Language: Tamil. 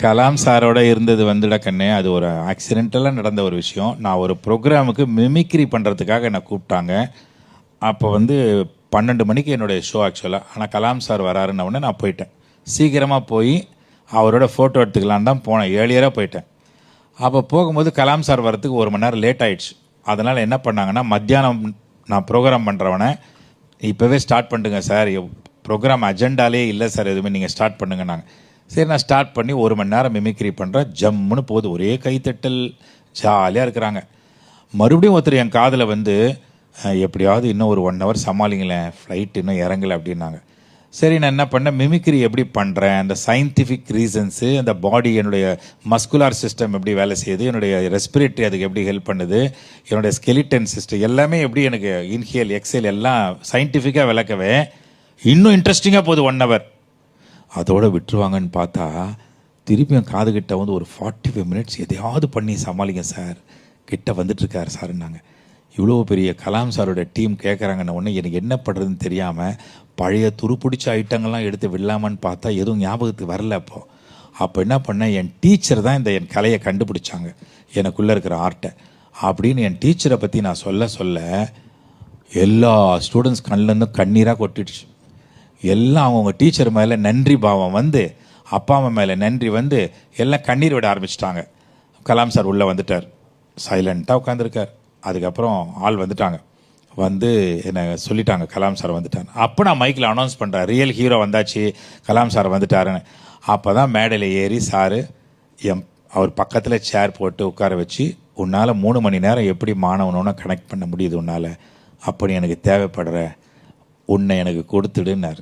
கலாம் சாரோட இருந்தது வந்துட கண்ணே, அது ஒரு ஆக்சிடென்டலாக நடந்த ஒரு விஷயம். நான் ஒரு ப்ரோக்ராமுக்கு மிமிக்ரி பண்ணுறதுக்காக என்னை கூப்பிட்டாங்க. அப்போ வந்து 12 மணிக்கு என்னுடைய ஷோ ஆக்சுவலாக. ஆனால் கலாம் சார் வராருன்ன உடனே நான் போயிட்டேன். சீக்கிரமாக போய் அவரோட ஃபோட்டோ எடுத்துக்கலான்னு தான் போனேன். ஏர்லியராக போயிட்டேன். அப்போ போகும்போது கலாம் சார் வரத்துக்கு 1 மணி நேரம் லேட் ஆயிடுச்சு. அதனால் என்ன பண்ணாங்கன்னா, மத்தியானம் நான் ப்ரோக்ராம் பண்ணுறவனை இப்போவே ஸ்டார்ட் பண்ணுங்க சார், ப்ரோக்ராம் அஜெண்டாலே இல்லை சார், எதுவுமே நீங்கள் ஸ்டார்ட் பண்ணுங்கன்னாங்க. சரி, நான் ஸ்டார்ட் பண்ணி 1 மணி நேரம் மிமிக்ரி பண்ணுறேன். ஜம்முன்னு போகுது, ஒரே கைத்தட்டல், ஜாலியாக இருக்கிறாங்க. மறுபடியும் ஒருத்தர் என் காதில் வந்து, எப்படியாவது இன்னும் ஒரு 1 ஹவர் சமாளிங்களேன், ஃப்ளைட் இன்னும் இறங்கலை அப்படின்னாங்க. சரி, நான் என்ன பண்ணேன், மிமிக்ரி எப்படி பண்ணுறேன், அந்த சயின்டிஃபிக் ரீசன்ஸு, அந்த பாடி, என்னுடைய மஸ்குலார் சிஸ்டம் எப்படி வேலை செய்யுது, என்னுடைய ரெஸ்பிரேட்டரி அதுக்கு எப்படி ஹெல்ப் பண்ணுது, என்னுடைய ஸ்கெலிட்டன் சிஸ்டம் எல்லாமே எப்படி எனக்கு இன்ஹேல் எக்ஸேல் எல்லாம் சயின்டிஃபிக்காக விளக்கவே இன்னும் இன்ட்ரெஸ்டிங்காக போகுது 1 ஹவர். அதோடு விட்டுருவாங்கன்னு பார்த்தா திருப்பியும் காதுகிட்ட வந்து ஒரு 45 மினிட்ஸ் எதையாவது பண்ணி சமாளிங்க சார், கிட்ட வந்துட்டுருக்காரு சார்ன்னாங்க. இவ்வளோ பெரிய கலாம் சாரோட டீம் கேட்குறாங்கன்ன உடனே எனக்கு என்ன பண்ணுறதுன்னு தெரியாமல் பழைய துருப்பிடிச்ச ஐட்டங்கள்லாம் எடுத்து விடலாமான்னு பார்த்தா எதுவும் ஞாபகத்துக்கு வரல. அப்போ என்ன பண்ணேன், என் டீச்சர் தான் என் கலையை கண்டுபிடிச்சாங்க, எனக்குள்ளே இருக்கிற ஆர்ட்டை அப்படின்னு என் டீச்சரை பற்றி நான் சொல்ல எல்லா ஸ்டூடெண்ட்ஸ் கண்ணிலேருந்தும் கண்ணீராக கொட்டிடுச்சு. எல்லாம் அவங்கவுங்க டீச்சர் மேலே நன்றி பாவம் வந்து, அப்பா அம்மா மேலே நன்றி வந்து எல்லாம் கண்ணீர் விட ஆரம்பிச்சிட்டாங்க. கலாம் சார் உள்ளே வந்துட்டார், சைலண்ட்டாக உட்காந்துருக்கார். அதுக்கப்புறம் ஆள் வந்துட்டாங்க, வந்து என்னை சொல்லிட்டாங்க கலாம் சார் வந்துட்டார். அப்போ நான் மைக்கில் அனௌன்ஸ் பண்ணுறேன், ரியல் ஹீரோ வந்தாச்சு, கலாம் சார் வந்துட்டாருன்னு. அப்போ தான் மேடையில் ஏறி சார் அவர் பக்கத்தில் சேர் போட்டு உட்கார வச்சு, உன்னால் 3 மணி நேரம் எப்படி மாணவனோன்னு கனெக்ட் பண்ண முடியுது உன்னால், அப்படி எனக்கு தேவைப்படுற உன்னை எனக்கு கொடுத்துடுன்னாரு.